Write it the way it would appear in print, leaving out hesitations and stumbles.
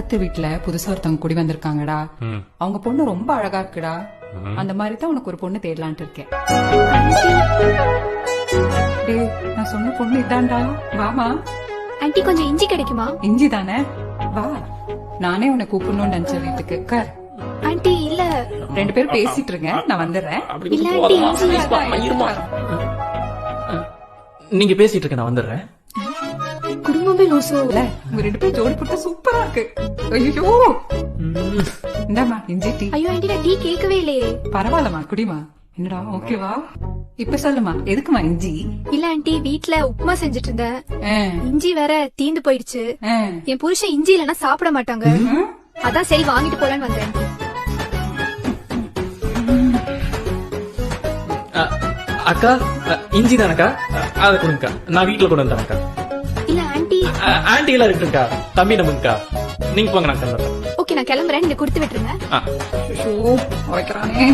பக்கத்து வீட்டுல புதுசா ஒருத்தவங்க குடி வந்திருக்காங்கடா. அவங்க பொண்ணு ரொம்ப அழகா இருக்குடா. அந்த மாதிரி தான் உனக்கு ஒரு பொண்ணு தேடலான்ட்டு இருக்கேன். டேய், நான் சொன்ன பொண்ணு இதான்டா. வாமா. ஆன்ட்டி கொஞ்சம் இஞ்சி கிடைக்குமா? இஞ்சி தானே, வா. நானே உன்னை கூப்பிடணும்னு நினைச்ச வீட்டுக்கு. உட்கார். ஆன்ட்டி இல்ல, 2 பேரும் பேசிட்டு இருங்க, நான் வந்துடுறேன். இல்ல ஆன்ட்டி இஞ்சி நீங்க பேசிட்டு இருக்க, நான் வந்துடுறேன். குடும்பமே லூசோ. இல்ல, உங்க 2 பேரும் ஜோடி போட்டா சூப்பரா இருக்கு. ஐயோ, இந்தாமா இஞ்சி டீ. ஐயோ ஆன்ட்டி நான் டீ கேட்கவே இல்லையே. பரவாயில்லமா, குடிமா. என்னடா ஓகேவா? இப்ப சொல்லுமா, எதுக்குமா இஞ்சி? இல்ல ஆன்ட்டி வீட்ல உப்புமா செஞ்சுட்டு இருந்தேன். ஆ, இஞ்சி வேற தீந்து போயிடுச்சு. ஆ. என் புருஷன் இஞ்சி இல்லனா சாப்பிட மாட்டாங்க. அதான் சரி வாங்கிட்டு போலான்னு வந்தேன். அக்கா, இஞ்சி தானக்கா? அதை கொடுங்கக்கா, நான் வீட்டுல கொண்டு வந்தேன்க்கா. இல்ல ஆன்ட்டி. ஆன்டி எல்லாம் இருக்குக்கா, தம்பி நம்புங்கக்கா. நீங்க போங்க, நான் கிளம்புறேன். ஓகே நான் கிளம்புறேன், நீங்க கொடுத்து விட்டுருங்க. ஐயோ, உரைக்கிறானே.